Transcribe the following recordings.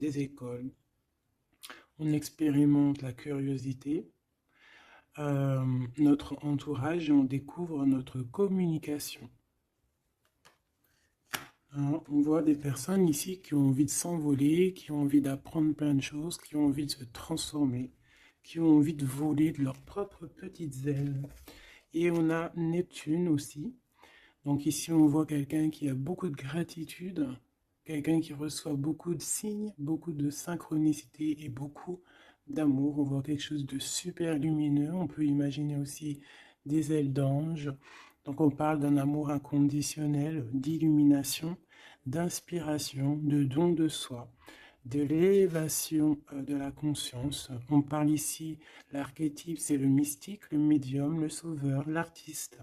des écoles. On expérimente la curiosité, notre entourage et on découvre notre communication. Hein, on voit des personnes ici qui ont envie de s'envoler, qui ont envie d'apprendre plein de choses, qui ont envie de se transformer, qui ont envie de voler de leurs propres petites ailes. Et on a Neptune aussi. Donc ici, on voit quelqu'un qui a beaucoup de gratitude, quelqu'un qui reçoit beaucoup de signes, beaucoup de synchronicité et beaucoup d'amour. On voit quelque chose de super lumineux. On peut imaginer aussi des ailes d'ange. Donc on parle d'un amour inconditionnel, d'illumination, d'inspiration, de don de soi, de l'élévation de la conscience. On parle ici, l'archétype, c'est le mystique, le médium, le sauveur, l'artiste.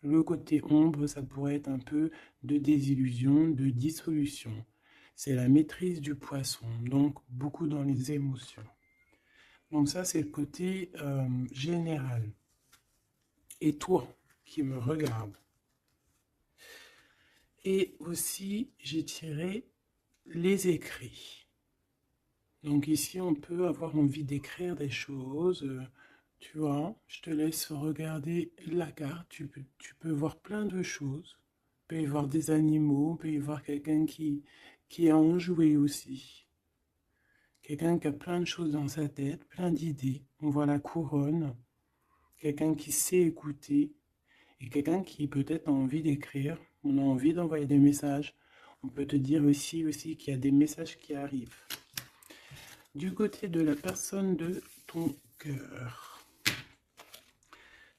Le côté ombre, ça pourrait être un peu de désillusion, de dissolution. C'est la maîtrise du poisson, donc beaucoup dans les émotions. Donc ça, c'est le côté général. Et toi, qui me regarde. Et aussi, j'ai tiré les écrits. Donc ici, on peut avoir envie d'écrire des choses. Tu vois, je te laisse regarder la carte. Tu peux voir plein de choses. Il peut y voir des animaux, il peut y voir quelqu'un qui a enjoué aussi. Quelqu'un qui a plein de choses dans sa tête, plein d'idées. On voit la couronne. Quelqu'un qui sait écouter. Et quelqu'un qui peut-être a envie d'écrire. On a envie d'envoyer des messages. On peut te dire aussi qu'il y a des messages qui arrivent. Du côté de la personne de ton cœur,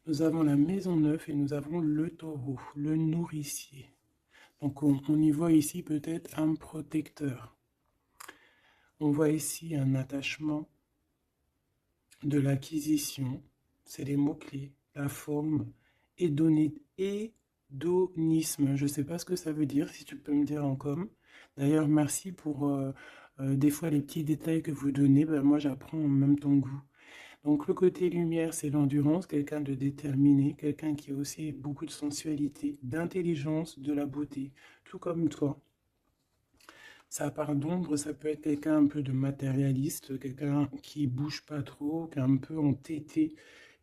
nous avons la maison 9 et nous avons le taureau, le nourricier. Donc on y voit ici peut-être un protecteur. On voit ici un attachement, de l'acquisition, c'est les mots-clés, la forme, hédonisme. Je ne sais pas ce que ça veut dire, si tu peux me dire en com. D'ailleurs, merci pour des fois les petits détails que vous donnez. Ben, moi, j'apprends en même temps que vous. Donc le côté lumière, c'est l'endurance, quelqu'un de déterminé, quelqu'un qui a aussi beaucoup de sensualité, d'intelligence, de la beauté, tout comme toi. Ça part d'ombre, ça peut être quelqu'un un peu de matérialiste, quelqu'un qui bouge pas trop, qui est un peu entêté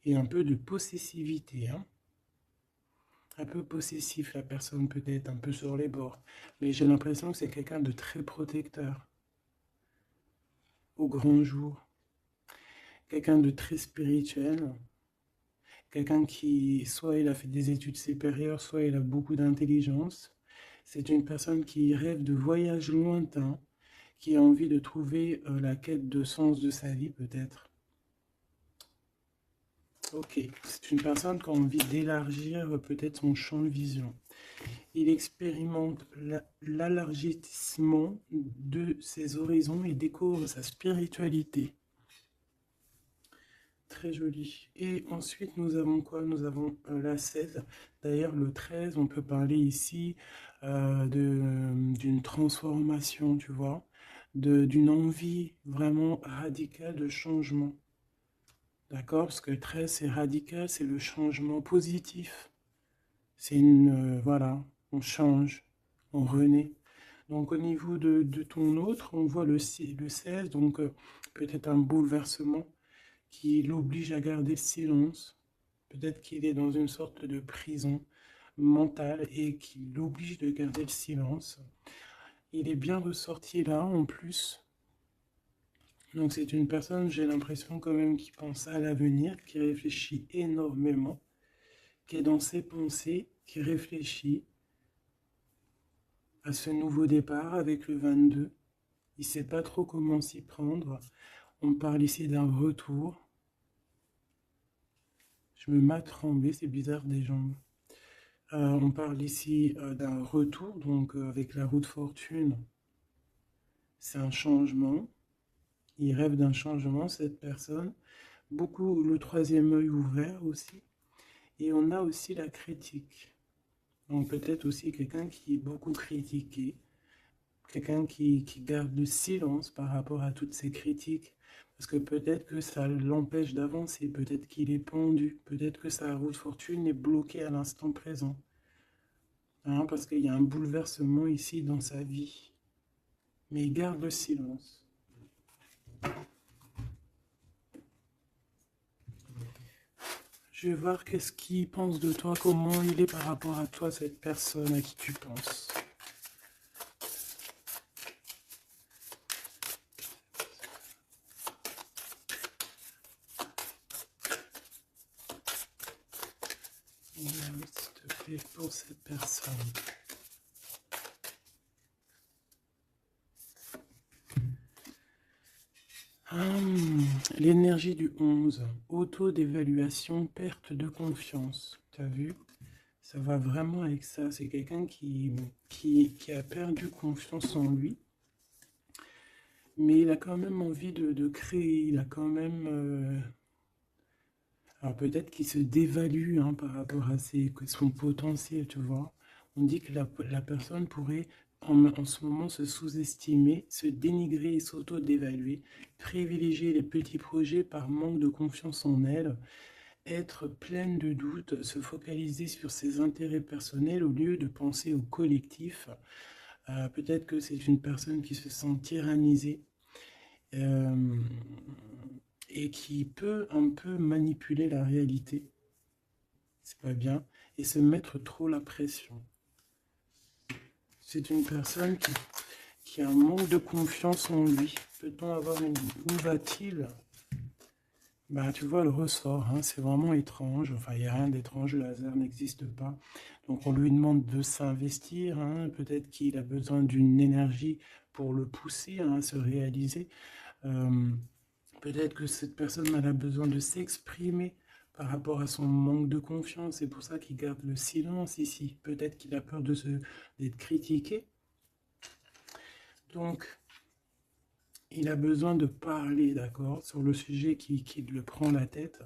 et un peu de possessivité. Hein. Un peu possessif, la personne peut-être un peu sur les bords. Mais j'ai l'impression que c'est quelqu'un de très protecteur au grand jour. Quelqu'un de très spirituel, quelqu'un qui, soit il a fait des études supérieures, soit il a beaucoup d'intelligence. C'est une personne qui rêve de voyages lointains, qui a envie de trouver la quête de sens de sa vie, peut-être. Ok, c'est une personne qui a envie d'élargir peut-être son champ de vision. Il expérimente l'élargissement de ses horizons et découvre sa spiritualité. Très joli. Et ensuite, nous avons quoi? Nous avons la 16. D'ailleurs, le 13, on peut parler ici d'une transformation, tu vois, d'une envie vraiment radicale de changement. D'accord? Parce que le 13, c'est radical, c'est le changement positif. C'est voilà, on change, on renaît. Donc au niveau de ton autre, on voit le 16, donc peut-être un bouleversement qui l'oblige à garder le silence. Peut-être qu'il est dans une sorte de prison mentale et qui l'oblige de garder le silence. Il est bien ressorti là en plus. Donc c'est une personne, j'ai l'impression quand même, qui pense à l'avenir, qui réfléchit énormément, qui est dans ses pensées, qui réfléchit à ce nouveau départ avec le 22. Il ne sait pas trop comment s'y prendre. On parle ici d'un retour. Je me mets à trembler, c'est bizarre des jambes. On parle ici d'un retour, donc avec la roue de fortune. C'est un changement. Il rêve d'un changement, cette personne. Beaucoup le troisième œil ouvert aussi. Et on a aussi la critique. Donc peut-être aussi quelqu'un qui est beaucoup critiqué. Quelqu'un qui garde le silence par rapport à toutes ces critiques. Parce que peut-être que ça l'empêche d'avancer. Peut-être qu'il est pendu. Peut-être que sa roue de fortune est bloquée à l'instant présent. Hein, parce qu'il y a un bouleversement ici dans sa vie. mais garde le silence. Je vais voir qu'est-ce qu'il pense de toi, comment il est par rapport à toi, cette personne à qui tu penses. S'il te plaît, pour cette personne. L'énergie du 11, auto-d'évaluation, perte de confiance. Tu as vu? Ça va vraiment avec ça. C'est quelqu'un qui a perdu confiance en lui, mais il a quand même envie de créer. Il a quand même... Alors peut-être qu'il se dévalue par rapport à son potentiel, tu vois. On dit que la personne pourrait en ce moment se sous-estimer, se dénigrer et s'auto-dévaluer, privilégier les petits projets par manque de confiance en elle, être pleine de doutes, se focaliser sur ses intérêts personnels au lieu de penser au collectif. Peut-être que c'est une personne qui se sent tyrannisée euh, et qui peut un peu manipuler la réalité. C'est pas bien. Et se mettre trop la pression. C'est une personne qui a un manque de confiance en lui. Peut-on avoir une... Où va-t-il? Bah, tu vois le ressort, c'est vraiment étrange. Enfin, il n'y a rien d'étrange, le hasard n'existe pas. Donc, on lui demande de s'investir. Peut-être qu'il a besoin d'une énergie pour le pousser à se réaliser. Peut-être que cette personne elle a besoin de s'exprimer par rapport à son manque de confiance. C'est pour ça qu'il garde le silence ici. Peut-être qu'il a peur d'être critiqué. Donc, il a besoin de parler, d'accord, sur le sujet qui le prend la tête.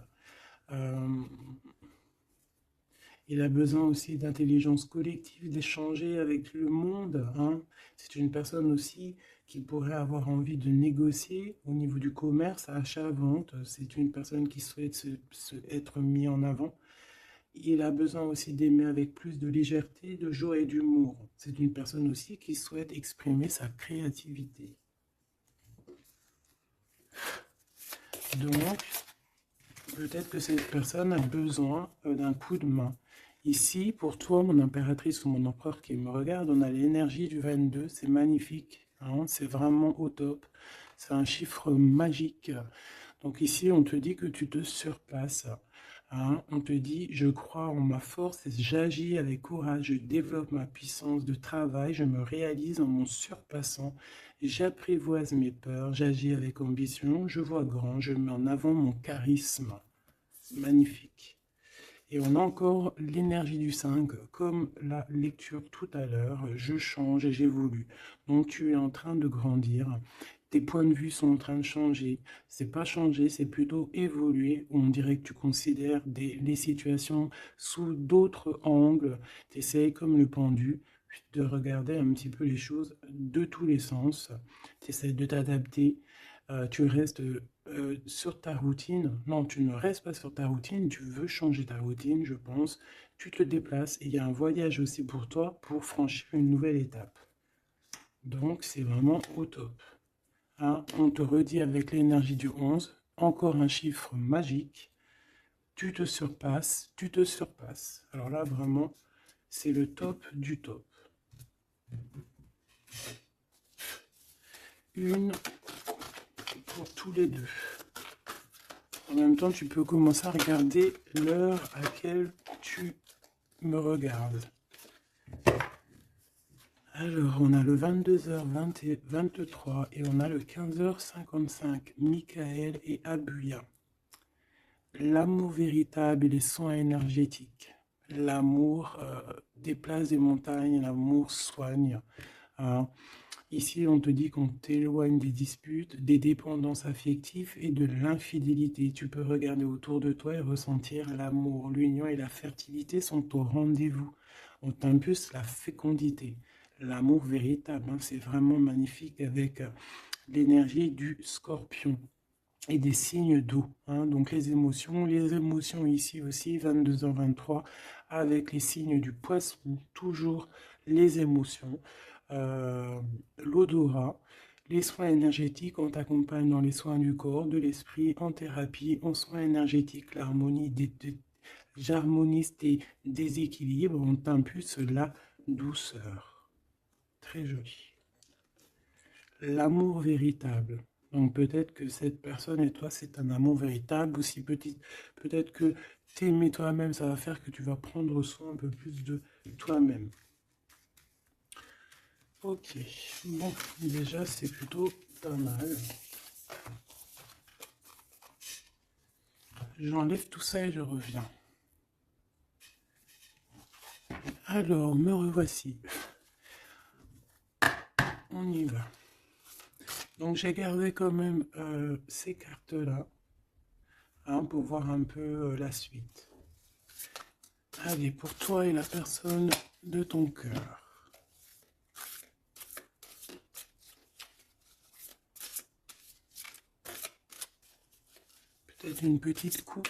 Il a besoin aussi d'intelligence collective, d'échanger avec le monde. C'est une personne aussi qui pourrait avoir envie de négocier au niveau du commerce, achat-vente. C'est une personne qui souhaite être mis en avant. Il a besoin aussi d'aimer avec plus de légèreté, de joie et d'humour. C'est une personne aussi qui souhaite exprimer sa créativité. Donc, peut-être que cette personne a besoin d'un coup de main. Ici, pour toi, mon impératrice ou mon empereur qui me regarde, on a l'énergie du 22, c'est magnifique, c'est vraiment au top, c'est un chiffre magique. Donc ici, on te dit que tu te surpasses. On te dit, je crois en ma force, j'agis avec courage, je développe ma puissance de travail, je me réalise en mon surpassant, j'apprivoise mes peurs, j'agis avec ambition, je vois grand, je mets en avant mon charisme. Magnifique. Et on a encore l'énergie du 5, comme la lecture tout à l'heure, je change et j'évolue. Donc tu es en train de grandir, tes points de vue sont en train de changer. C'est pas changer, c'est plutôt évoluer. On dirait que tu considères les situations sous d'autres angles. Tu essayes comme le pendu de regarder un petit peu les choses de tous les sens. Tu essaies de t'adapter. Tu restes sur ta routine. Non, tu ne restes pas sur ta routine, tu veux changer ta routine, je pense. Tu te déplaces et il y a un voyage aussi pour toi pour franchir une nouvelle étape. Donc, c'est vraiment au top. On te redit avec l'énergie du 11, encore un chiffre magique. Tu te surpasses, tu te surpasses. Alors là, vraiment, c'est le top du top. Une pour tous les deux. En même temps, tu peux commencer à regarder l'heure à laquelle tu me regardes. Alors, on a le 22h23 et on a le 15h55. Michael et Abuya. L'amour véritable et les soins énergétiques. L'amour déplace des montagnes, l'amour soigne. Ici, on te dit qu'on t'éloigne des disputes, des dépendances affectives et de l'infidélité. Tu peux regarder autour de toi et ressentir l'amour. L'union et la fertilité sont au rendez-vous. On t'impulse la fécondité. L'amour véritable, c'est vraiment magnifique avec l'énergie du scorpion et des signes d'eau. Donc les émotions ici aussi, 22h23, avec les signes du poisson, toujours les émotions. l'odorat. Les soins énergétiques, on t'accompagne dans les soins du corps, de l'esprit, en thérapie, en soins énergétiques, j'harmonise tes déséquilibres, on t'impulse la douceur. Très joli. L'amour véritable. Donc peut-être que cette personne et toi, c'est un amour véritable. Aussi peut-être que t'aimer toi-même, ça va faire que tu vas prendre soin un peu plus de toi-même. Ok, bon, déjà c'est plutôt pas mal. J'enlève tout ça et je reviens. Alors, me revoici. On y va. Donc j'ai gardé quand même ces cartes-là, hein, pour voir un peu la suite. Allez, pour toi et la personne de ton cœur. Peut-être une petite coupe.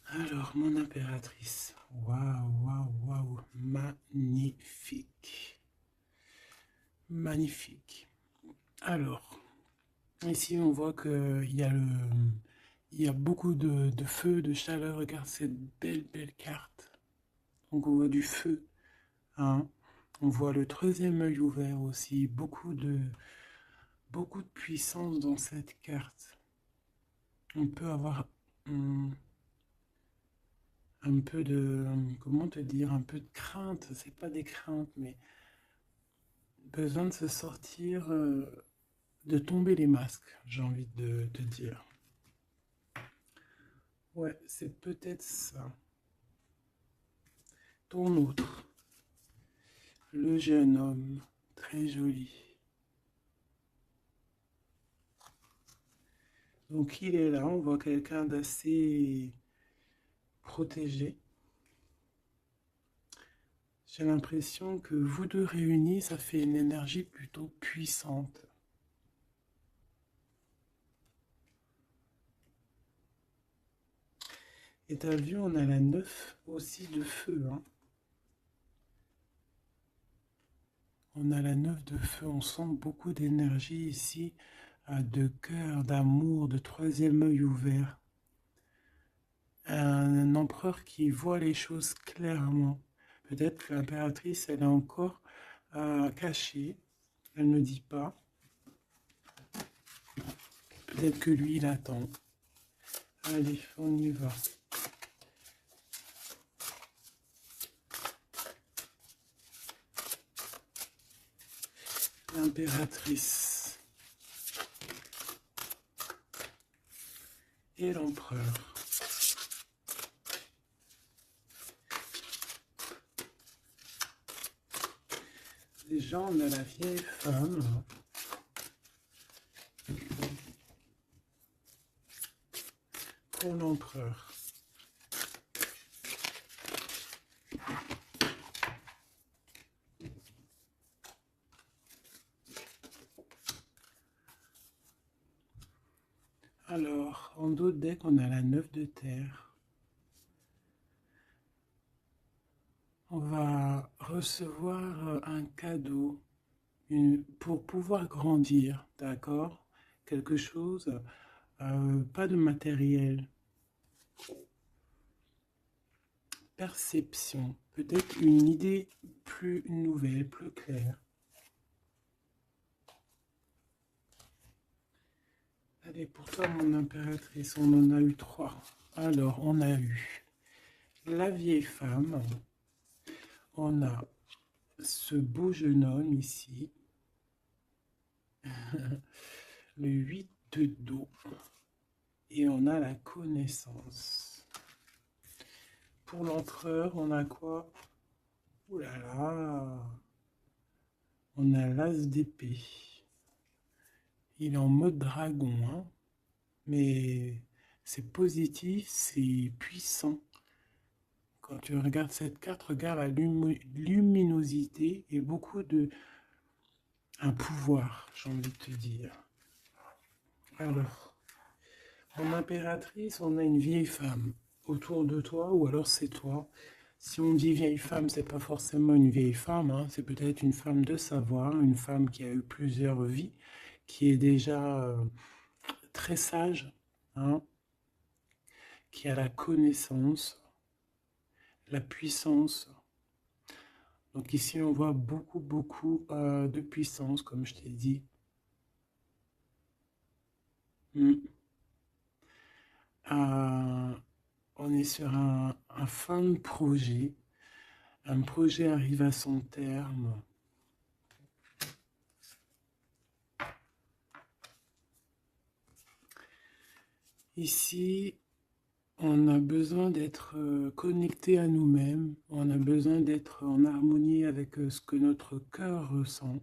Alors, mon impératrice. Waouh, waouh, waouh. Magnifique. Magnifique. Alors, ici, on voit qu'il y a beaucoup de feu, de chaleur. Regarde cette belle, belle carte. Donc, on voit du feu. Hein. On voit le troisième œil ouvert aussi. Beaucoup de puissance dans cette carte. On peut avoir un peu de, comment te dire, un peu de crainte. C'est pas des craintes, mais besoin de se sortir, de tomber les masques, j'ai envie de te dire. Ouais, c'est peut-être ça. Ton autre, le jeune homme, très joli. Donc il est là, on voit quelqu'un d'assez protégé. J'ai l'impression que vous deux réunis, ça fait une énergie plutôt puissante. Et t'as vu, on a la 9 aussi de feu. Hein. On a la 9 de feu, on sent beaucoup d'énergie ici, de cœur, d'amour, de troisième œil ouvert. Un empereur qui voit les choses clairement. Peut-être que l'impératrice, elle est encore cachée, elle ne dit pas. Peut-être que lui, il attend. Allez, on y va. L'impératrice et l'empereur. Déjà, on a la vieille femme. Pour l'empereur. Alors, en d'autres decks, on a la 9 de terre. On va recevoir un cadeau pour pouvoir grandir, d'accord? Quelque chose, pas de matériel. Perception, peut-être une idée plus nouvelle, plus claire. Allez, pour toi, mon impératrice, on en a eu 3. Alors, on a eu la vieille femme. On a ce beau jeune homme ici. Le 8 de dos. Et on a la connaissance. Pour l'empereur, on a quoi? Ouh là là! On a l'as d'épée. Il est en mode dragon, hein? Mais c'est positif, c'est puissant. Quand tu regardes cette carte, regarde la luminosité et beaucoup de... un pouvoir, j'ai envie de te dire. Alors, en impératrice, on a une vieille femme autour de toi, ou alors c'est toi. Si on dit vieille femme, c'est pas forcément une vieille femme, hein, c'est peut-être une femme de savoir, une femme qui a eu plusieurs vies, qui est déjà très sage, hein, qui a la connaissance, la puissance. Donc ici, on voit beaucoup de puissance, comme je t'ai dit. Mm. On est sur un fin de projet. Un projet arrive à son terme. Ici, on a besoin d'être connecté à nous-mêmes. On a besoin d'être en harmonie avec ce que notre cœur ressent.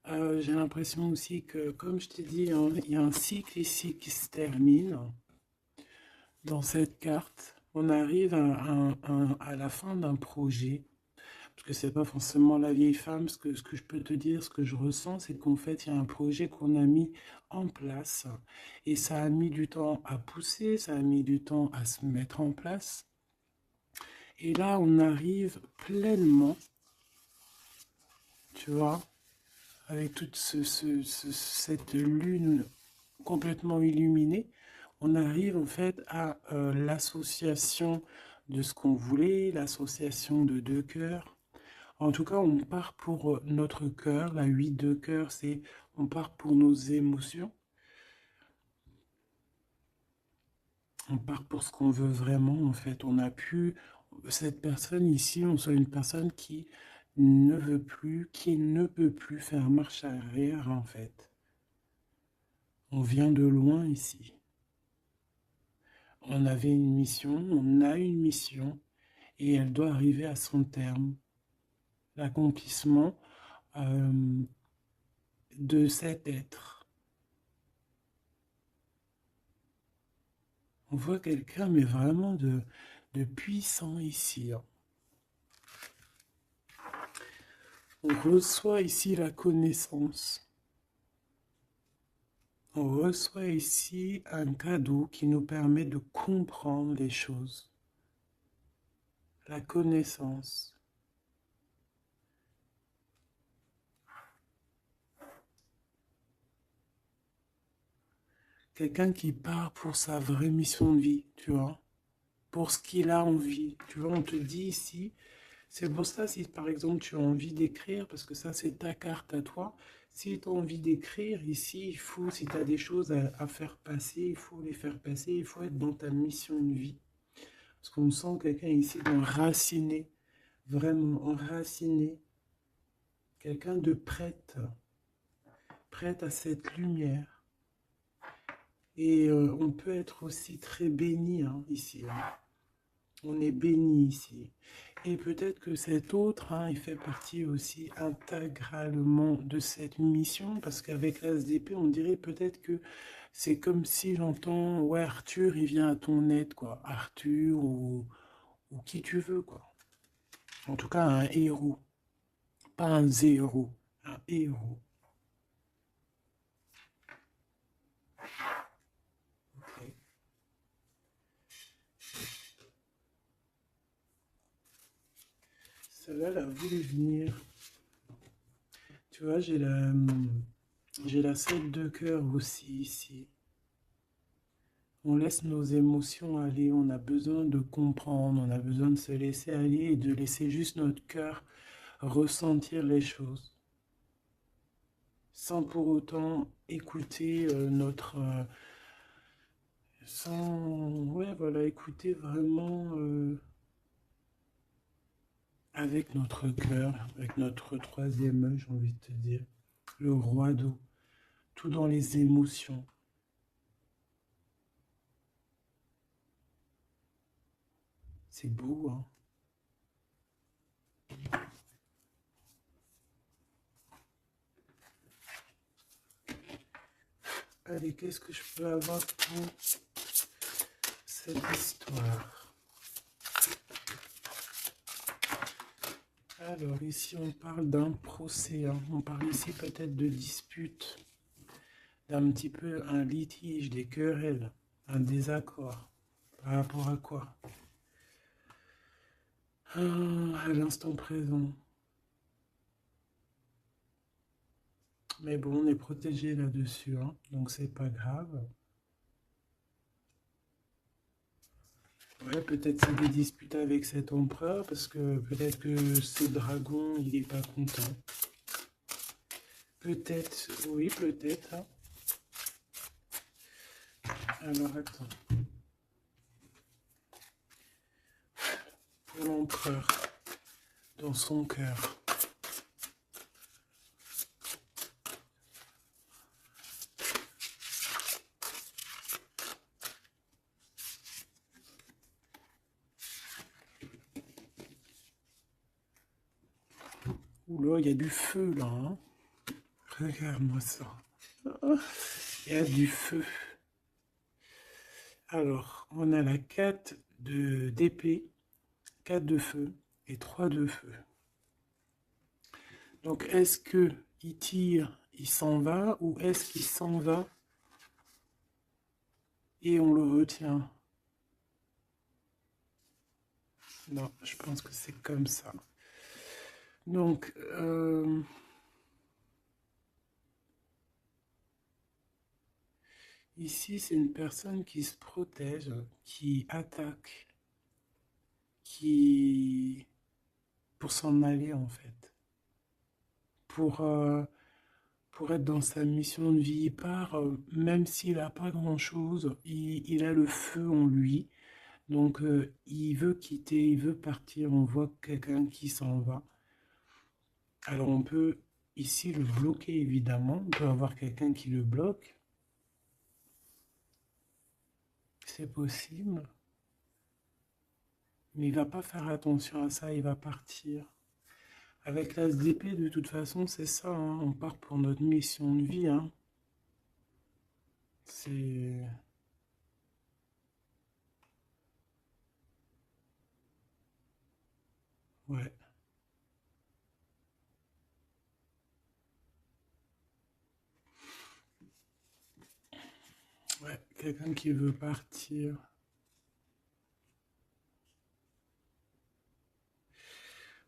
J'ai l'impression aussi que, comme je t'ai dit, hein, il y a un cycle ici qui se termine. Dans cette carte, on arrive à la fin d'un projet. Parce que c'est pas forcément la vieille femme. Ce que je peux te dire, ce que je ressens, c'est qu'en fait, il y a un projet qu'on a mis en place. Et ça a mis du temps à pousser, ça a mis du temps à se mettre en place. Et là, on arrive pleinement, tu vois, avec toute cette lune complètement illuminée, on arrive en fait à l'association de ce qu'on voulait, l'association de deux cœurs. En tout cas, on part pour notre cœur. La 8 de cœur, c'est on part pour nos émotions. On part pour ce qu'on veut vraiment, en fait. On a pu, cette personne ici, on soit une personne qui qui ne peut plus faire marche arrière, en fait. On vient de loin ici. On avait une mission, on a une mission, et elle doit arriver à son terme. L'accomplissement de cet être. On voit quelqu'un, mais vraiment de puissant ici, hein. On reçoit ici la connaissance. On reçoit ici un cadeau qui nous permet de comprendre les choses. La connaissance. Quelqu'un qui part pour sa vraie mission de vie, tu vois, pour ce qu'il a envie. Tu vois, on te dit ici, c'est pour ça si par exemple tu as envie d'écrire, parce que ça c'est ta carte à toi, si tu as envie d'écrire ici, il faut, si tu as des choses à faire passer, il faut les faire passer, il faut être dans ta mission de vie. Parce qu'on sent quelqu'un ici d'enraciné, vraiment enraciné, quelqu'un de prête, prête à cette lumière. Et on peut être aussi très béni hein, ici. Hein. On est béni ici. Et peut-être que cet autre, hein, il fait partie aussi intégralement de cette mission, parce qu'avec l'As d'épée, on dirait peut-être que c'est comme si j'entends, ouais, Arthur, il vient à ton aide, quoi. Arthur ou qui tu veux, quoi. En tout cas, un héros. Pas un zéro, un héros. Okay. Celle-là, elle a voulu venir. Tu vois, j'ai la 7 de cœur aussi ici. On laisse nos émotions aller, on a besoin de comprendre, on a besoin de se laisser aller et de laisser juste notre cœur ressentir les choses. Sans pour autant écouter ouais, voilà, écouter vraiment avec notre cœur, avec notre troisième œil, j'ai envie de te dire. Le roi d'eau, tout dans les émotions. C'est beau, hein? Allez, qu'est-ce que je peux avoir pour cette histoire? Alors, ici, on parle d'un procès. Hein. On parle ici peut-être de dispute, d'un petit peu un litige, des querelles, un désaccord. Par rapport à quoi? À l'instant présent. Mais bon, on est protégé là-dessus, hein, donc c'est pas grave. Ouais, peut-être c'est des disputes avec cet empereur, parce que peut-être que ce dragon, il est pas content. Peut-être, oui, peut-être. Hein. Alors, attends. Pour l'empereur, dans son cœur. Oula, il y a du feu là. Hein. Regarde-moi ça. Il y a du feu. Alors, on a la 4 d'épée, 4 de feu et 3 de feu. Donc, est-ce que il tire, il s'en va, ou est-ce qu'il s'en va et on le retient? Non, je pense que c'est comme ça. Donc, ici, c'est une personne qui se protège, qui attaque, qui... pour s'en aller en fait. Pour, euh, pour être dans sa mission de vie, il part, même s'il n'a pas grand-chose, il a le feu en lui. Donc, il veut quitter, il veut partir. On voit quelqu'un qui s'en va. Alors, on peut ici le bloquer, évidemment. On peut avoir quelqu'un qui le bloque. C'est possible. Mais il va pas faire attention à ça, il va partir. Avec l'as d'épée, de toute façon, c'est ça. Hein. On part pour notre mission de vie. Hein. C'est... Ouais. Ouais, quelqu'un qui veut partir.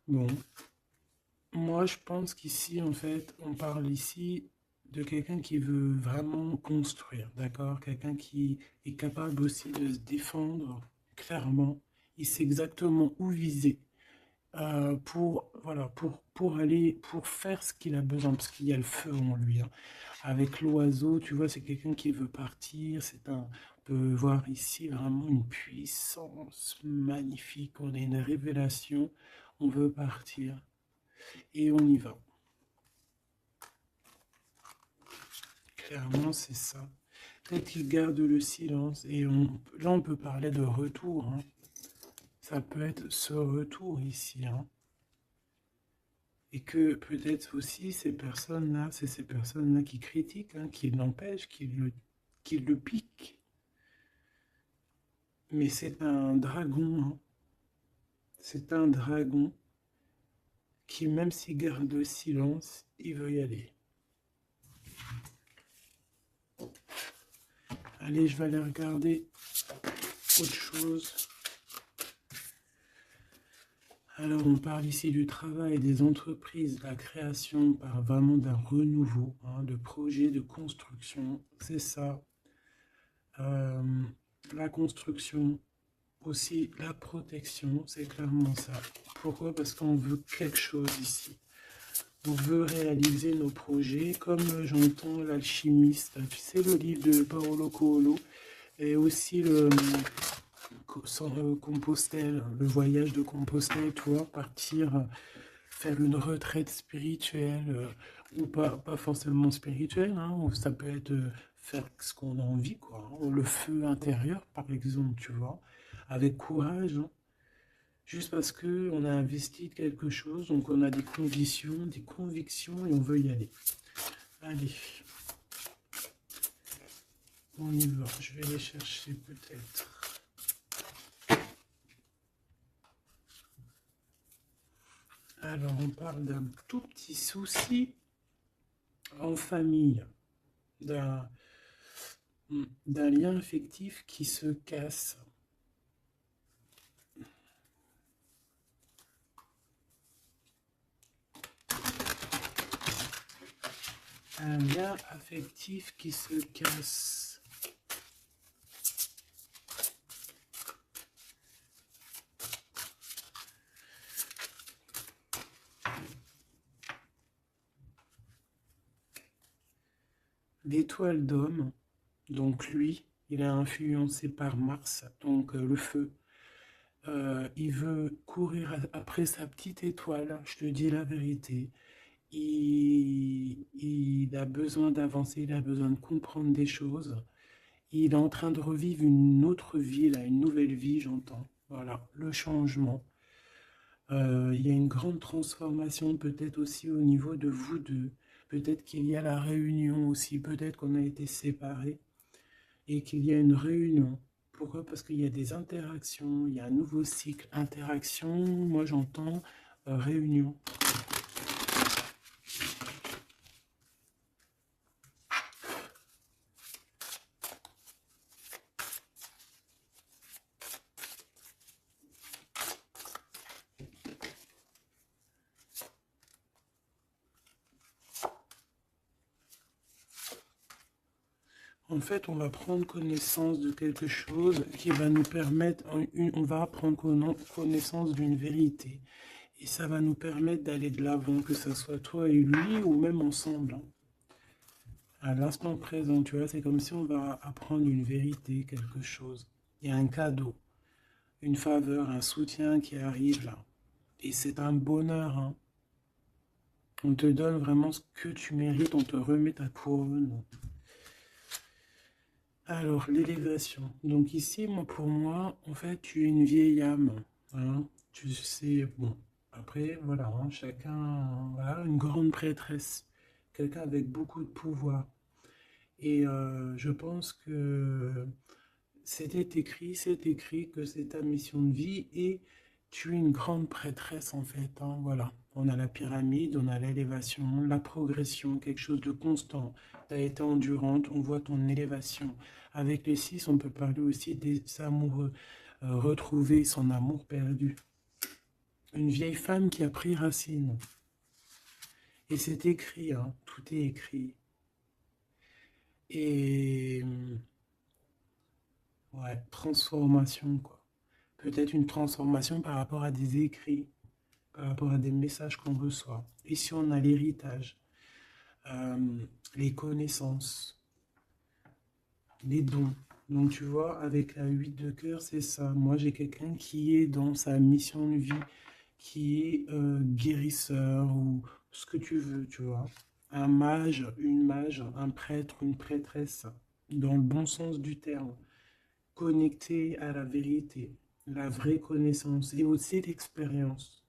Bon, moi je pense qu'ici, en fait, on parle ici de quelqu'un qui veut vraiment construire, d'accord? Quelqu'un qui est capable aussi de se défendre clairement. Il sait exactement où viser pour, voilà, pour aller, pour faire ce qu'il a besoin, parce qu'il y a le feu en lui. Hein. Avec l'oiseau, tu vois, c'est quelqu'un qui veut partir. On peut voir ici vraiment une puissance magnifique. On a une révélation. On veut partir et on y va. Clairement, c'est ça. Peut-être qu'il garde le silence et là, on peut parler de retour. Hein. Ça peut être ce retour ici. Hein. Et que peut-être aussi ces personnes-là, c'est ces personnes-là qui critiquent, hein, qui l'empêchent, qui le piquent. Mais c'est un dragon, hein. C'est un dragon qui, même s'il garde le silence, il veut y aller. Allez, je vais aller regarder autre chose. Alors, on parle ici du travail des entreprises, la création par vraiment d'un renouveau, hein, de projets de construction. C'est ça. Euh, la construction, aussi la protection, c'est clairement ça. Pourquoi? Parce qu'on veut quelque chose ici. On veut réaliser nos projets, comme j'entends l'alchimiste. Tu sais, le livre de Paolo Coelho, et aussi le Compostelle, le voyage de Compostelle, tu vois, partir faire une retraite spirituelle, ou pas forcément spirituelle, hein, ou ça peut être faire ce qu'on a envie, quoi. Hein. Le feu intérieur, par exemple, tu vois, avec courage, hein, juste parce que on a investi quelque chose, donc on a des conditions, des convictions, et on veut y aller. Allez, on y va, je vais les chercher peut-être. Alors, on parle d'un tout petit souci en famille, d'un lien affectif qui se casse. Un lien affectif qui se casse. L'étoile d'homme, donc lui, il est influencé par Mars, donc le feu. Il veut courir après sa petite étoile, je te dis la vérité. Il a besoin d'avancer, il a besoin de comprendre des choses. Il est en train de revivre une autre vie, là, une nouvelle vie, j'entends. Voilà, le changement. Il y a une grande transformation peut-être aussi au niveau de vous deux. Peut-être qu'il y a la réunion aussi, peut-être qu'on a été séparés et qu'il y a une réunion. Pourquoi? Parce qu'il y a des interactions, il y a un nouveau cycle. Interaction, moi j'entends réunion. En fait, on va prendre connaissance de quelque chose qui va nous permettre, on va prendre connaissance d'une vérité. Et ça va nous permettre d'aller de l'avant, que ce soit toi et lui, ou même ensemble, hein. À l'instant présent, tu vois, c'est comme si on va apprendre une vérité, quelque chose. Il y a un cadeau, une faveur, un soutien qui arrive là. Et c'est un bonheur, hein. On te donne vraiment ce que tu mérites, on te remet ta couronne. Alors, l'élévation. Donc ici, moi, pour moi, en fait, tu es une vieille âme, hein. Tu sais, bon, après, voilà, hein, chacun, voilà, une grande prêtresse, quelqu'un avec beaucoup de pouvoir. Et je pense que c'est écrit que c'est ta mission de vie et tu es une grande prêtresse en fait, hein, voilà. On a la pyramide, on a l'élévation, la progression, quelque chose de constant. Tu as été endurante, on voit ton élévation. Avec les 6, on peut parler aussi des amoureux, retrouver son amour perdu. Une vieille femme qui a pris racine. Et c'est écrit, hein, tout est écrit. Et ouais, transformation, quoi. Peut-être une transformation par rapport à des écrits, par rapport à des messages qu'on reçoit. Ici, on a l'héritage, euh, les connaissances, les dons. Donc, tu vois, avec la 8 de cœur, c'est ça. Moi, j'ai quelqu'un qui est dans sa mission de vie, qui est guérisseur ou ce que tu veux, tu vois. Un mage, un prêtre, une prêtresse, dans le bon sens du terme, connecté à la vérité, la vraie connaissance et aussi l'expérience.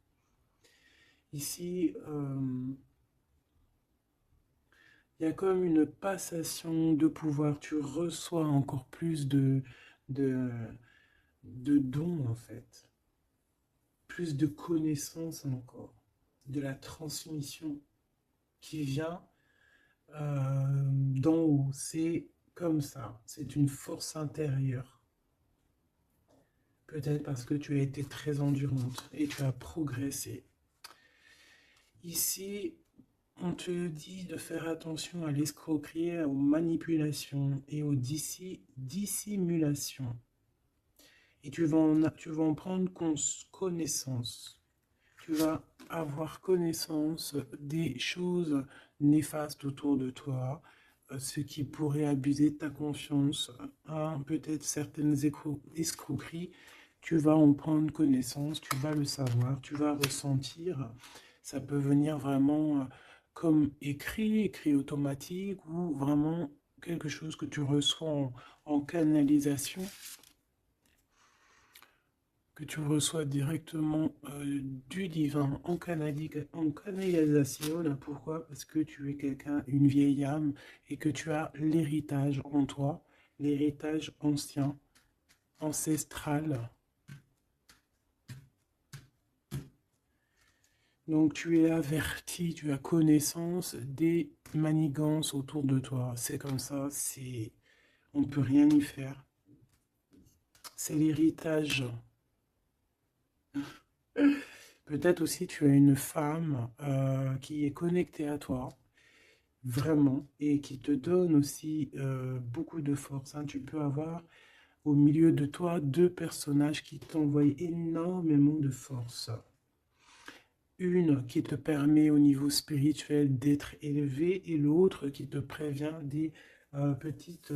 Ici, il y a comme une passation de pouvoir. Tu reçois encore plus de, de dons, en fait. Plus de connaissances encore. De la transmission qui vient d'en haut. C'est comme ça. C'est une force intérieure. Peut-être parce que tu as été très endurante et tu as progressé. Ici, on te dit de faire attention à l'escroquerie, aux manipulations et aux dissimulations. Et tu vas en prendre connaissance. Tu vas avoir connaissance des choses néfastes autour de toi, ce qui pourrait abuser de ta confiance, hein, peut-être certaines escroqueries. Tu vas en prendre connaissance, tu vas le savoir, tu vas ressentir. Ça peut venir vraiment comme écrit automatique ou vraiment quelque chose que tu reçois en canalisation, que tu reçois directement du divin en canalisation. Là, pourquoi? Parce que tu es quelqu'un, une vieille âme, et que tu as l'héritage en toi, l'héritage ancien, ancestral. Donc tu es averti, tu as connaissance des manigances autour de toi. C'est comme ça, on ne peut rien y faire. C'est l'héritage. Peut-être aussi tu as une femme qui est connectée à toi, vraiment, et qui te donne aussi beaucoup de force, hein. Tu peux avoir au milieu de toi deux personnages qui t'envoient énormément de force. Une qui te permet au niveau spirituel d'être élevé et l'autre qui te prévient des petites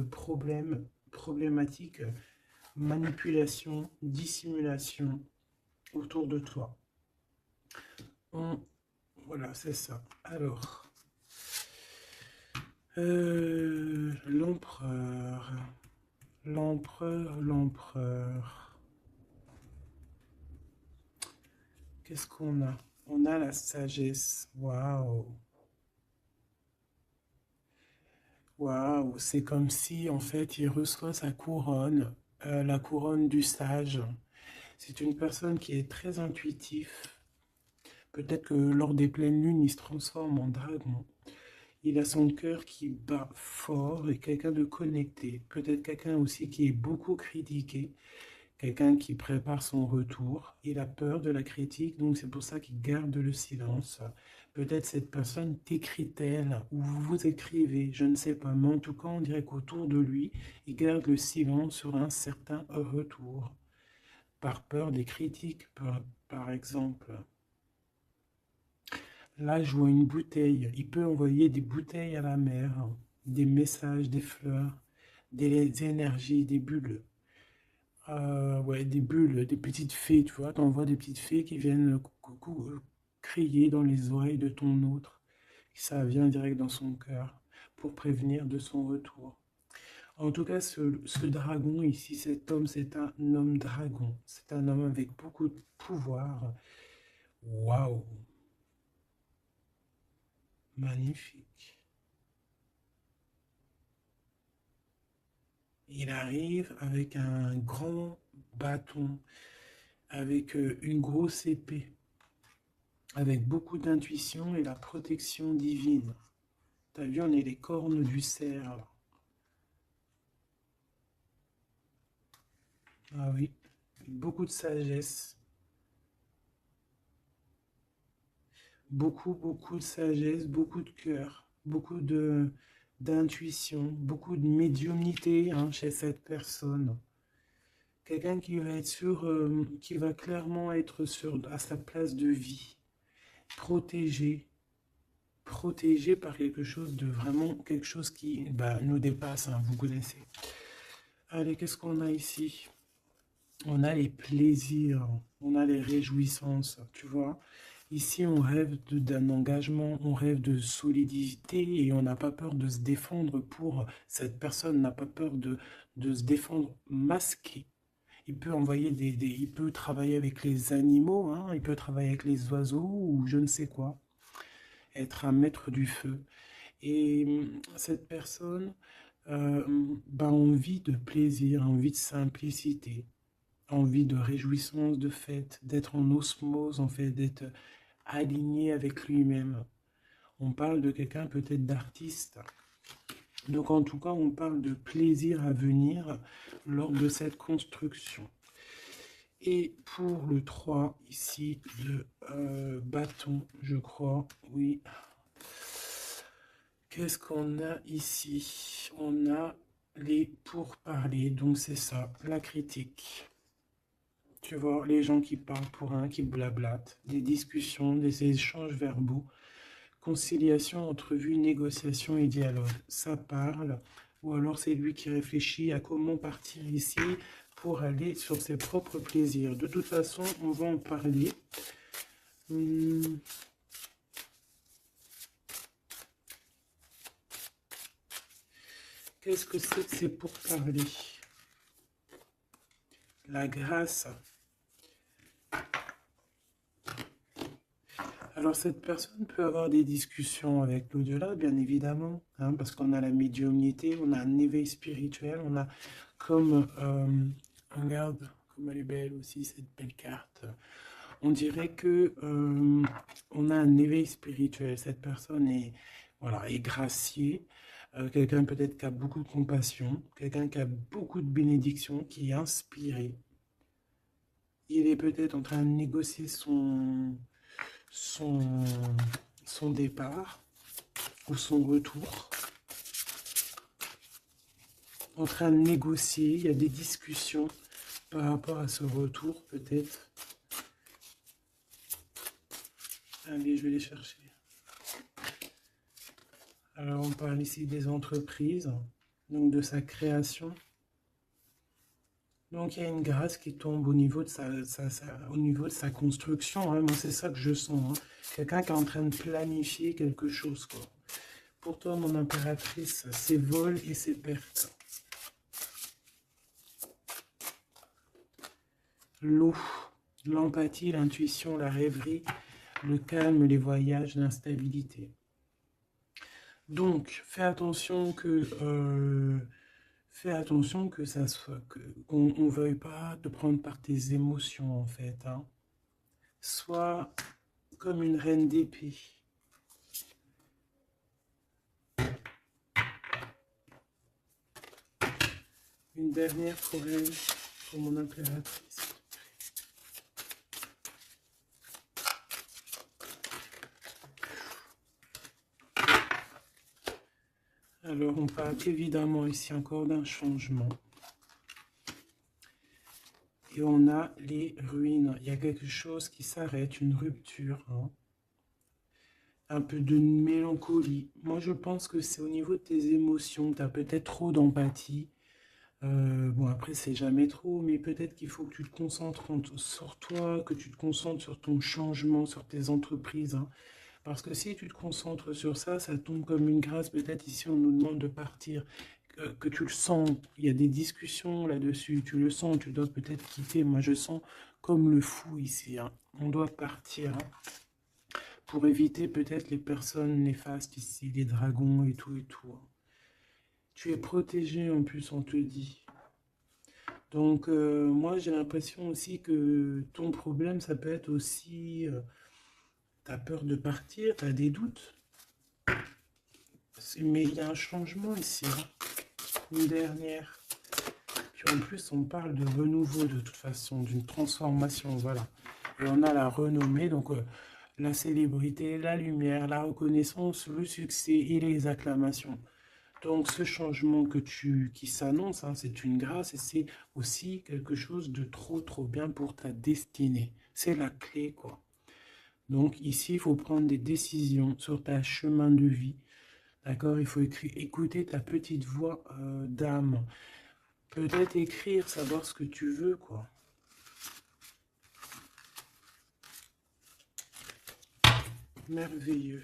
problématiques, manipulation, dissimulation autour de toi. Voilà, c'est ça. Alors, l'empereur, l'empereur. Qu'est-ce qu'on a? On a la sagesse. Waouh! Waouh! C'est comme si, en fait, il reçoit sa couronne, la couronne du sage. C'est une personne qui est très intuitif. Peut-être que lors des pleines lunes, il se transforme en dragon. Il a son cœur qui bat fort et quelqu'un de connecté. Peut-être quelqu'un aussi qui est beaucoup critiqué. Quelqu'un qui prépare son retour. Il a peur de la critique, donc c'est pour ça qu'il garde le silence. Peut-être cette personne t'écrit-elle ou vous vous écrivez, je ne sais pas. Mais en tout cas, on dirait qu'autour de lui, il garde le silence sur un certain retour. Par peur des critiques, par exemple. Là, je vois une bouteille. Il peut envoyer des bouteilles à la mer, des messages, des fleurs, des énergies, des bulles. Ouais, des bulles, des petites fées, tu vois. T'envoies des petites fées qui viennent crier dans les oreilles de ton autre. Ça vient direct dans son cœur pour prévenir de son retour. En tout cas, ce dragon ici, cet homme, c'est un homme dragon. C'est un homme avec beaucoup de pouvoir. Waouh, magnifique. Il arrive avec un grand bâton, avec une grosse épée, avec beaucoup d'intuition et la protection divine. T'as vu, on est les cornes du cerf. Ah oui, beaucoup de sagesse. Beaucoup de sagesse, beaucoup de cœur, beaucoup de d'intuition, beaucoup de médiumnité, hein, chez cette personne. Quelqu'un qui va être sûr, qui va clairement être sur à sa place de vie, protégé, protégé par quelque chose de vraiment, quelque chose qui nous dépasse, hein, vous connaissez. Allez, qu'est-ce qu'on a ici? On a les plaisirs, on a les réjouissances, tu vois. Ici, on rêve d'un engagement, on rêve de solidité et on n'a pas peur de se défendre pour... Cette personne n'a pas peur de se défendre masqué. Il peut envoyer il peut travailler avec les animaux, hein, il peut travailler avec les oiseaux ou je ne sais quoi. Être un maître du feu. Et cette personne a envie de plaisir, envie de simplicité, envie de réjouissance, de fête, d'être en osmose, en fait, d'être aligné avec lui-même. On parle de quelqu'un peut-être d'artiste. Donc en tout cas, on parle de plaisir à venir lors de cette construction. Et pour le 3 ici de bâton, je crois, oui. Qu'est-ce qu'on a ici? On a les pourparlers, donc c'est ça, la critique. Tu vois, les gens qui parlent pour un, qui blablatent, des discussions, des échanges verbaux, conciliation, entrevue, négociation et dialogue. Ça parle, ou alors c'est lui qui réfléchit à comment partir ici pour aller sur ses propres plaisirs. De toute façon, on va en parler. Qu'est-ce que c'est pour parler? La grâce. Alors cette personne peut avoir des discussions avec l'au-delà, bien évidemment, hein, parce qu'on a la médiumnité, on a un éveil spirituel, on a comme, regarde, comme elle est belle aussi cette belle carte. On dirait que on a un éveil spirituel. Cette personne est, voilà, est graciée. Quelqu'un peut-être qui a beaucoup de compassion, quelqu'un qui a beaucoup de bénédiction, qui est inspiré. Il est peut-être en train de négocier son, son départ ou son retour. En train de négocier, il y a des discussions par rapport à ce retour peut-être. Allez, je vais les chercher. Alors, on parle ici des entreprises, donc de sa création. Donc, il y a une grâce qui tombe au niveau de au niveau de sa construction. Hein. Moi, c'est ça que je sens. Hein. Quelqu'un qui est en train de planifier quelque chose. Quoi. Pour toi, mon impératrice, c'est vol et c'est perte. L'eau, l'empathie, l'intuition, la rêverie, le calme, les voyages, l'instabilité. Donc, fais attention que ça soit qu'on ne veuille pas te prendre par tes émotions en fait. Hein. Sois comme une reine d'épée. Une dernière pour elle, pour mon impératrice. Alors, on parle évidemment ici encore d'un changement. Et on a les ruines. Il y a quelque chose qui s'arrête, une rupture. Hein. Un peu de mélancolie. Moi, je pense que c'est au niveau de tes émotions. Tu as peut-être trop d'empathie. Bon, après, c'est jamais trop, mais peut-être qu'il faut que tu te concentres sur toi, que tu te concentres sur ton changement, sur tes entreprises. Hein. Parce que si tu te concentres sur ça, ça tombe comme une grâce. Peut-être ici, on nous demande de partir, que tu le sens. Il y a des discussions là-dessus. Tu le sens, tu dois peut-être quitter. Moi, je sens comme le fou ici. Hein. On doit partir pour éviter peut-être les personnes néfastes ici, les dragons et tout et tout. Hein. Tu es protégé en plus, on te dit. Donc, moi, j'ai l'impression aussi que ton problème, ça peut être aussi... tu as peur de partir, tu as des doutes. Mais il y a un changement ici. Hein. Une dernière. Puis en plus, on parle de renouveau de toute façon, d'une transformation, voilà. Et on a la renommée, donc la célébrité, la lumière, la reconnaissance, le succès et les acclamations. Donc ce changement qui s'annonce, hein, c'est une grâce et c'est aussi quelque chose de trop bien pour ta destinée. C'est la clé, quoi. Donc ici, il faut prendre des décisions sur ta chemin de vie. D'accord? Il faut écouter ta petite voix d'âme. Peut-être écrire, savoir ce que tu veux, quoi. Merveilleux.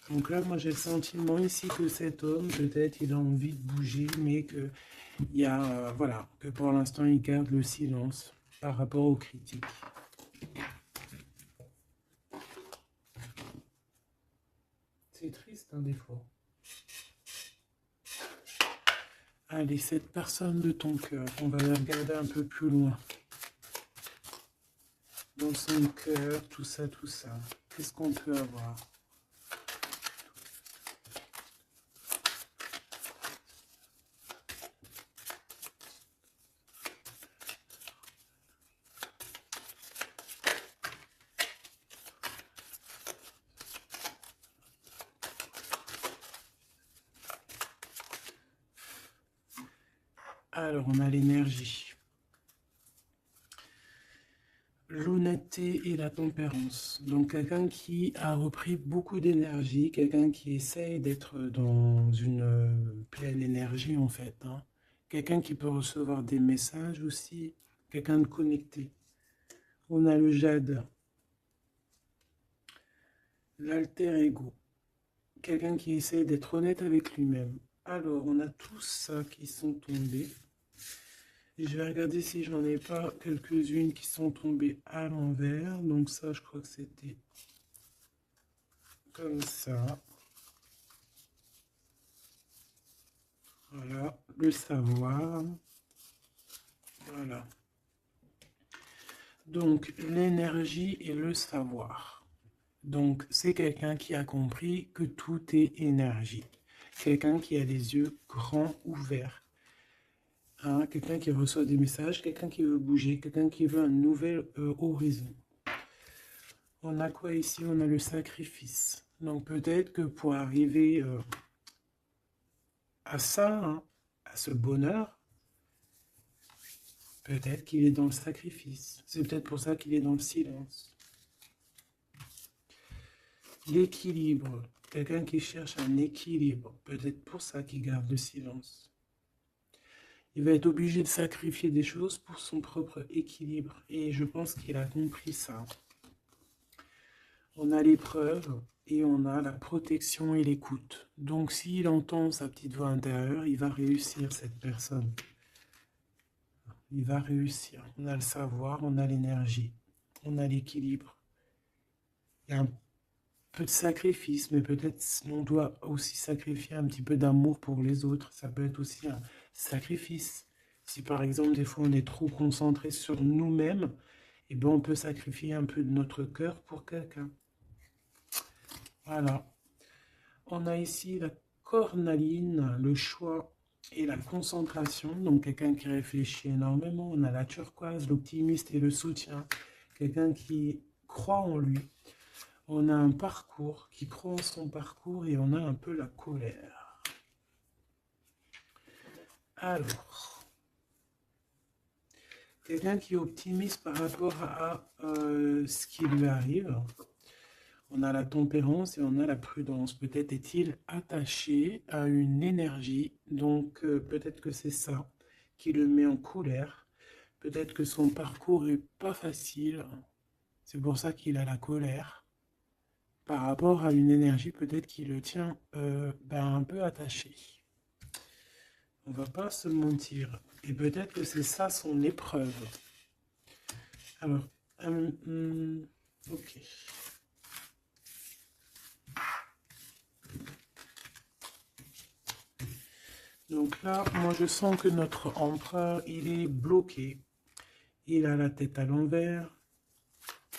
Donc là, moi, j'ai le sentiment ici que cet homme, peut-être, il a envie de bouger, mais que il y a, voilà, que pour l'instant, il garde le silence par rapport aux critiques. C'est triste, hein, des fois. Allez, cette personne de ton cœur, on va la regarder un peu plus loin. Dans son cœur, tout ça. Qu'est-ce qu'on peut avoir ? Alors, on a l'énergie. L'honnêteté et la tempérance. Donc, quelqu'un qui a repris beaucoup d'énergie, quelqu'un qui essaye d'être dans une pleine énergie, en fait. Hein. Quelqu'un qui peut recevoir des messages aussi, quelqu'un de connecté. On a le jade, l'alter ego. Quelqu'un qui essaye d'être honnête avec lui-même. Alors, on a tous ça qui sont tombés. Je vais regarder si j'en ai pas quelques-unes qui sont tombées à l'envers. Donc ça, je crois que c'était comme ça. Voilà, le savoir. Voilà. Donc, l'énergie et le savoir. Donc, c'est quelqu'un qui a compris que tout est énergie. Quelqu'un qui a les yeux grands ouverts. Hein, quelqu'un qui reçoit des messages, quelqu'un qui veut bouger, quelqu'un qui veut un nouvel horizon. On a quoi ici? On a le sacrifice. Donc, peut-être que pour arriver à ça, hein, à ce bonheur, peut-être qu'il est dans le sacrifice. C'est peut-être pour ça qu'il est dans le silence. L'équilibre. Quelqu'un qui cherche un équilibre. Peut-être pour ça qu'il garde le silence. Il va être obligé de sacrifier des choses pour son propre équilibre. Et je pense qu'il a compris ça. On a l'épreuve et on a la protection et l'écoute. Donc s'il entend sa petite voix intérieure, il va réussir, cette personne. Il va réussir. On a le savoir, on a l'énergie, on a l'équilibre. Il y a un peu de sacrifice, mais peut-être on doit aussi sacrifier un petit peu d'amour pour les autres. Ça peut être aussi un sacrifice. Si par exemple, des fois, on est trop concentré sur nous-mêmes, eh ben, on peut sacrifier un peu de notre cœur pour quelqu'un. Voilà. On a ici la cornaline, le choix et la concentration. Donc, quelqu'un qui réfléchit énormément. On a la turquoise, l'optimiste et le soutien. Quelqu'un qui croit en lui. On a un parcours, qui croit en son parcours, et on a un peu la colère. Alors, quelqu'un qui est optimiste par rapport à ce qui lui arrive. On a la tempérance et on a la prudence. Peut-être est-il attaché à une énergie, donc peut-être que c'est ça qui le met en colère. Peut-être que son parcours n'est pas facile, c'est pour ça qu'il a la colère. Par rapport à une énergie peut-être qui le tient un peu attaché. On va pas se mentir. Et peut-être que c'est ça son épreuve. Alors, ok. Donc là, moi je sens que notre empereur, il est bloqué. Il a la tête à l'envers.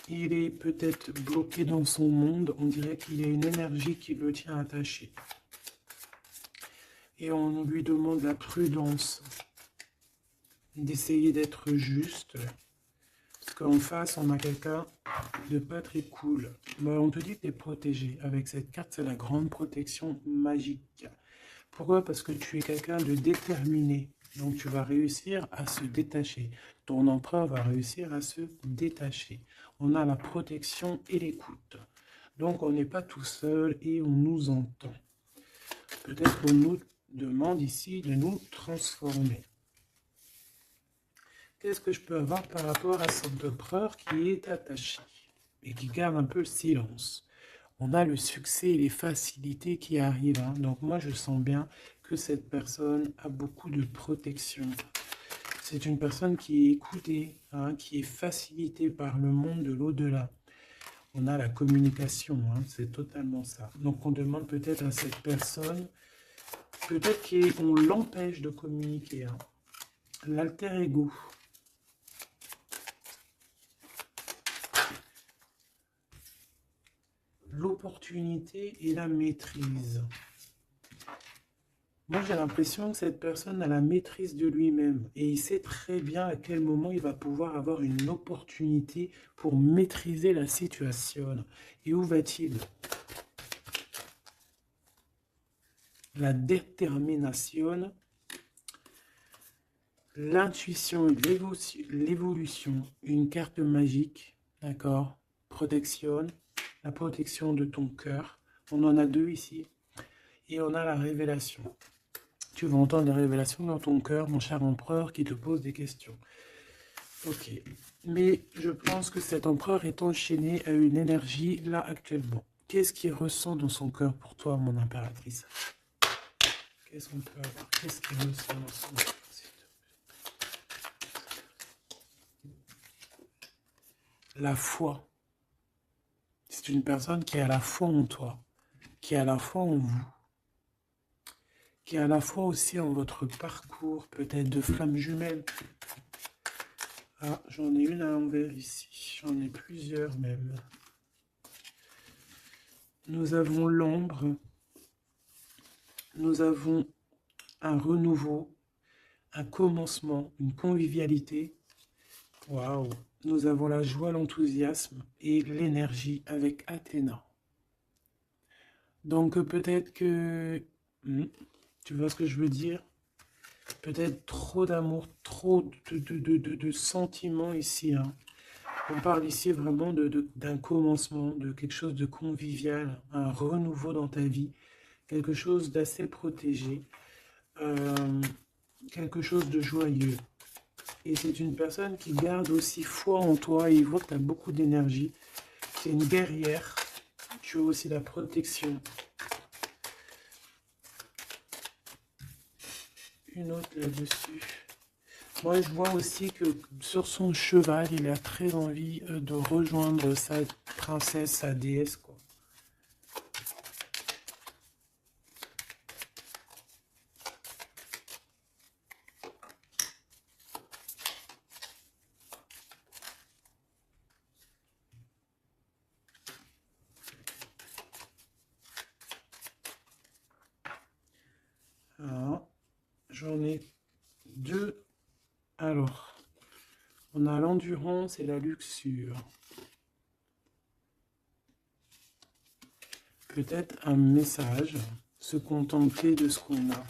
Il est peut-être bloqué dans son monde. On dirait qu'il y a une énergie qui le tient attaché. Et on lui demande la prudence. D'essayer d'être juste. Parce qu'en face, on a quelqu'un de pas très cool. Bah, on te dit que tu es protégé. Avec cette carte, c'est la grande protection magique. Pourquoi? Parce que tu es quelqu'un de déterminé. Donc tu vas réussir à se détacher. Ton empereur va réussir à se détacher. On a la protection et l'écoute. Donc on n'est pas tout seul et on nous entend. Peut-être qu'on nous demande ici de nous transformer. Qu'est-ce que je peux avoir par rapport à cet empereur qui est attaché et qui garde un peu le silence? On a le succès et les facilités qui arrivent. Hein. Donc moi, je sens bien que cette personne a beaucoup de protection. C'est une personne qui est écoutée, hein, qui est facilitée par le monde de l'au-delà. On a la communication, hein, c'est totalement ça. Donc on demande peut-être à cette personne, peut-être qu'on l'empêche de communiquer. Hein. L'alter ego. L'opportunité et la maîtrise. Moi, j'ai l'impression que cette personne a la maîtrise de lui-même et il sait très bien à quel moment il va pouvoir avoir une opportunité pour maîtriser la situation. Et où va-t-il? La détermination, l'intuition et l'évolution, une carte magique, d'accord? Protection, la protection de ton cœur. On en a deux ici. Et on a la révélation. Tu vas entendre des révélations dans ton cœur, mon cher empereur, qui te pose des questions. Ok. Mais je pense que cet empereur est enchaîné à une énergie là actuellement. Qu'est-ce qu'il ressent dans son cœur pour toi, mon impératrice? Qu'est-ce qu'on peut avoir? Qu'est-ce qu'il ressent dans son cœur? La foi. C'est une personne qui a la foi en toi, qui a la foi en vous, qui a la foi aussi en votre parcours, peut-être de flammes jumelles. Ah, j'en ai une à l'envers ici. J'en ai plusieurs même. Nous avons l'ombre. Nous avons un renouveau, un commencement, une convivialité. Waouh! Nous avons la joie, l'enthousiasme et l'énergie avec Athéna. Donc peut-être que... tu vois ce que je veux dire? Peut-être trop d'amour, trop de sentiments ici. Hein. On parle ici vraiment d'un commencement, de quelque chose de convivial, un renouveau dans ta vie, quelque chose d'assez protégé, euh, quelque chose de joyeux. Et c'est une personne qui garde aussi foi en toi et il voit que tu as beaucoup d'énergie. C'est une guerrière. Tu as aussi la protection. Une autre là-dessus. Moi, je vois aussi que sur son cheval, il a très envie de rejoindre sa princesse, sa déesse, quoi. Alors, j'en ai deux. Alors, on a l'endurance et la luxure. Peut-être un message, se contenter de ce qu'on a.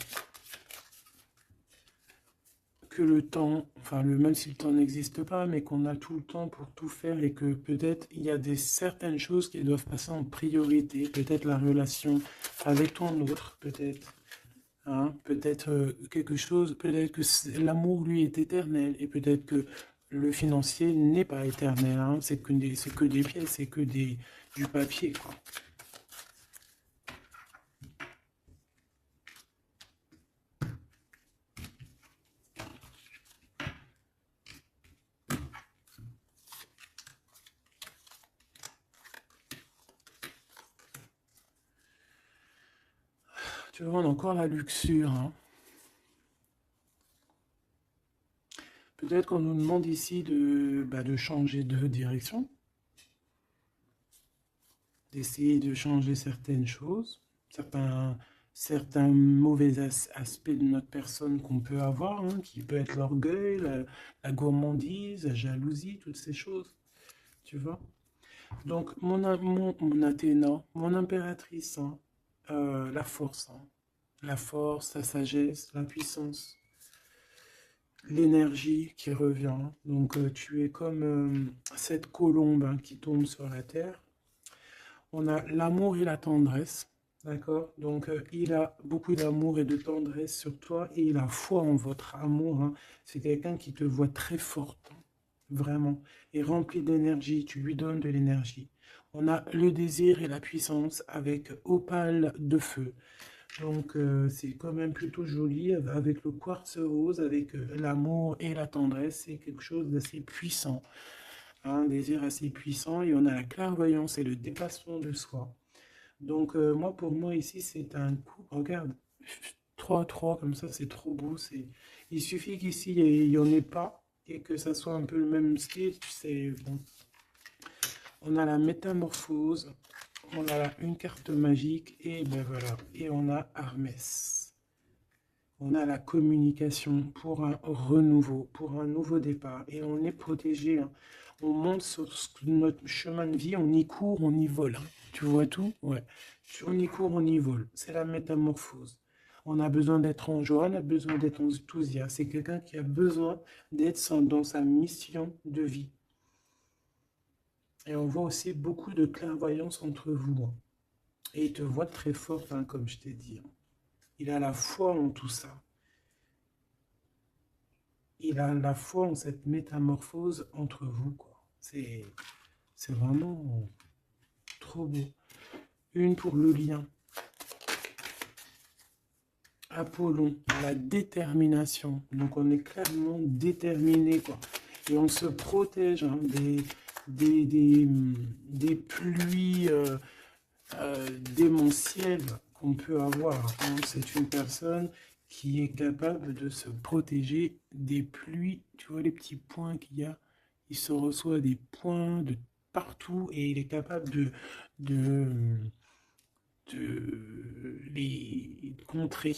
Que le temps, enfin même si le temps n'existe pas, mais qu'on a tout le temps pour tout faire et que peut-être il y a certaines choses qui doivent passer en priorité, peut-être la relation avec ton autre, peut-être, hein, peut-être quelque chose, peut-être que l'amour lui est éternel et peut-être que le financier n'est pas éternel, hein, c'est que des pièces, c'est que du papier, quoi. Tu vois, on a encore la luxure, hein. Peut-être qu'on nous demande ici de changer de direction, d'essayer de changer certaines choses, certains mauvais aspects de notre personne qu'on peut avoir, hein, qui peut être l'orgueil, la gourmandise, la jalousie, toutes ces choses, tu vois. Donc, mon Athéna, mon impératrice, hein, hein, la force, la sagesse, la puissance, l'énergie qui revient. Donc, tu es comme cette colombe, hein, qui tombe sur la terre. On a l'amour et la tendresse, d'accord? Donc, il a beaucoup d'amour et de tendresse sur toi et il a foi en votre amour. Hein. C'est quelqu'un qui te voit très forte, hein, vraiment, et rempli d'énergie. Tu lui donnes de l'énergie. On a le désir et la puissance avec opale de feu. Donc, c'est quand même plutôt joli avec le quartz rose, avec l'amour et la tendresse. C'est quelque chose d'assez puissant, un désir assez puissant. Et on a la clairvoyance et le dépassement de soi. Donc, moi, pour moi, ici, c'est un coup. Regarde, 3-3 comme ça, c'est trop beau. Il suffit qu'ici, il n'y en ait pas et que ça soit un peu le même style. Tu sais, bon. On a la métamorphose. On a là une carte magique et ben voilà. Et on a Hermès. On a la communication pour un renouveau, pour un nouveau départ. Et on est protégé. Hein. On monte sur notre chemin de vie, on y court, on y vole. Hein. Tu vois tout? Ouais. On y court, on y vole. C'est la métamorphose. On a besoin d'être en joie, on a besoin d'être enthousiaste. C'est quelqu'un qui a besoin d'être dans sa mission de vie. Et on voit aussi beaucoup de clairvoyance entre vous. Hein. Et il te voit très fort, hein, comme je t'ai dit. Hein. Il a la foi en tout ça. Il a la foi en cette métamorphose entre vous, quoi. C'est vraiment trop beau. Une pour le lien. Apollon, la détermination. Donc on est clairement déterminé, quoi. Et on se protège, hein, des pluies démentielles qu'on peut avoir. Hein. C'est une personne qui est capable de se protéger des pluies. Tu vois les petits points qu'il y a il se reçoit des points de partout et il est capable de, de les contrer.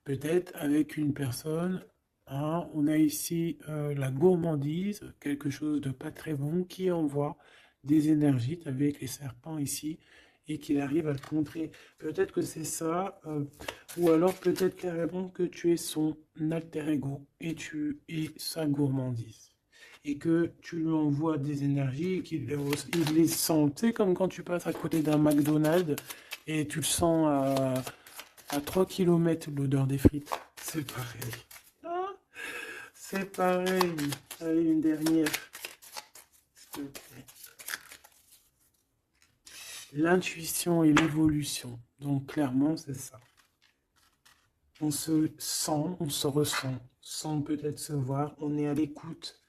Peut-être avec une personne, hein, on a ici la gourmandise, quelque chose de pas très bon, qui envoie des énergies avec les serpents ici et qu'il arrive à le contrer. Peut-être que c'est ça, ou alors peut-être carrément que tu es son alter ego et tu es sa gourmandise. Et que tu lui envoies des énergies et il les sent. Tu sais, comme quand tu passes à côté d'un McDonald's et tu le sens à 3 km l'odeur des frites. C'est pareil. Ah, c'est pareil. Allez, une dernière. S'il te plaît. L'intuition et l'évolution. Donc clairement, c'est ça. On se sent, on se ressent, sans peut-être se voir. On est à l'écoute,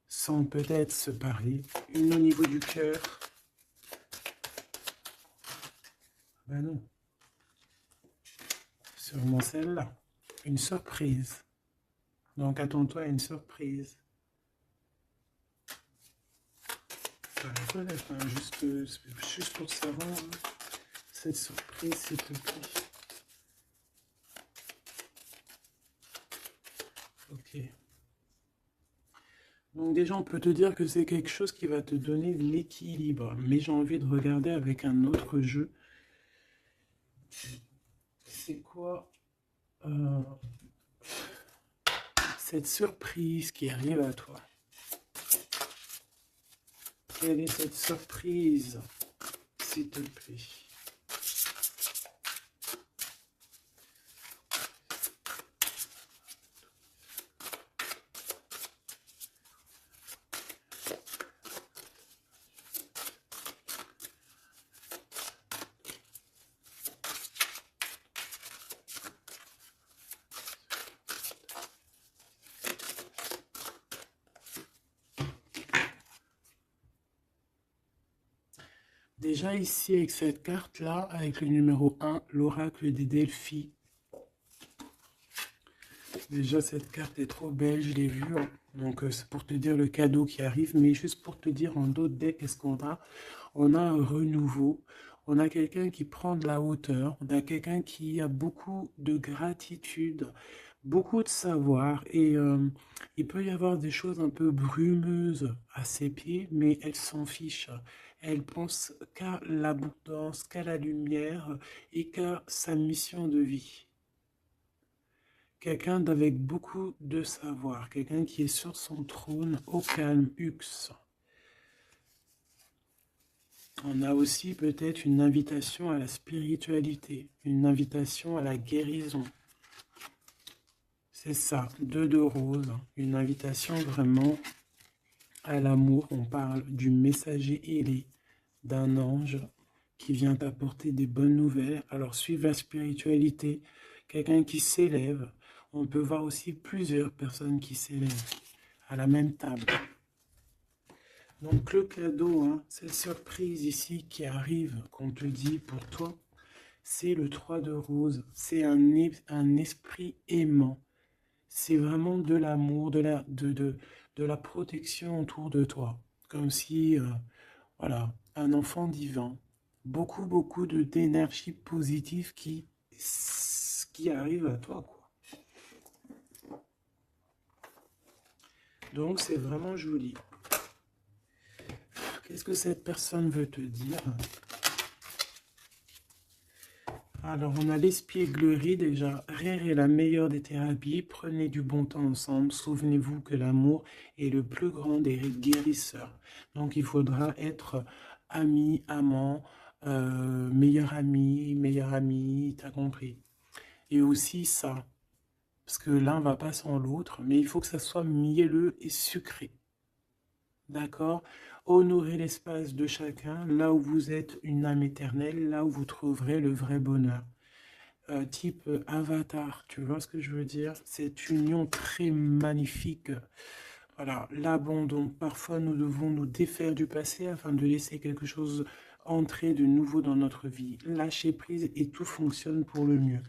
sans peut-être se parler. Une au niveau du cœur. Ben non. Sûrement celle-là. Une surprise. Donc attends-toi à une surprise. Enfin, juste pour savoir cette surprise, s'il te plaît. Ok. Donc déjà, on peut te dire que c'est quelque chose qui va te donner de l'équilibre. Mais j'ai envie de regarder avec un autre jeu. C'est quoi cette surprise qui arrive à toi? Quelle est cette surprise, s'il te plaît? Déjà ici, avec cette carte-là, avec le numéro 1, l'oracle des Delphi. Déjà, cette carte est trop belle, je l'ai vue. Hein. Donc, c'est pour te dire le cadeau qui arrive. Mais juste pour te dire, en d'autres decks, qu'est-ce qu'on a? On a un renouveau. On a quelqu'un qui prend de la hauteur. On a quelqu'un qui a beaucoup de gratitude, beaucoup de savoir. Et il peut y avoir des choses un peu brumeuses à ses pieds, mais elle s'en fiche. Elle pense qu'à l'abondance, qu'à la lumière et qu'à sa mission de vie. Quelqu'un d'avec beaucoup de savoir, quelqu'un qui est sur son trône au calme, Hux. On a aussi peut-être une invitation à la spiritualité, une invitation à la guérison. C'est ça, 2 de rose, une invitation vraiment à l'amour. On parle du messager ailé, d'un ange qui vient t'apporter des bonnes nouvelles. Alors suivre la spiritualité, quelqu'un qui s'élève. On peut voir aussi plusieurs personnes qui s'élèvent à la même table. Donc le cadeau, hein, cette surprise ici qui arrive, qu'on te dit pour toi, c'est le 3 de rose. C'est un esprit aimant. C'est vraiment de l'amour, de la protection autour de toi. Comme si, voilà, un enfant divin. Beaucoup, beaucoup d'énergie positive qui arrive à toi, quoi. Donc c'est vraiment joli. Qu'est-ce que cette personne veut te dire? Alors, on a l'espièglerie déjà. Rire est la meilleure des thérapies. Prenez du bon temps ensemble. Souvenez-vous que l'amour est le plus grand des guérisseurs. Donc, il faudra être ami, amant, meilleur ami, t'as compris. Et aussi ça, parce que l'un va pas sans l'autre, mais il faut que ça soit mielleux et sucré. D'accord? Honorez l'espace de chacun, là où vous êtes une âme éternelle, là où vous trouverez le vrai bonheur. Type avatar, tu vois ce que je veux dire? Cette union très magnifique. Voilà, l'abandon. Parfois, nous devons nous défaire du passé afin de laisser quelque chose entrer de nouveau dans notre vie. Lâcher prise et tout fonctionne pour le mieux.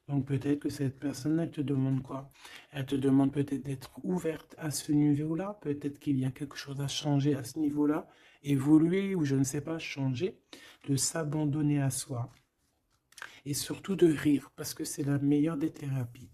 Donc peut-être que cette personne, elle te demande quoi? Elle te demande peut-être d'être ouverte à ce niveau-là, peut-être qu'il y a quelque chose à changer à ce niveau-là, évoluer ou je ne sais pas, changer, de s'abandonner à soi et surtout de rire parce que c'est la meilleure des thérapies.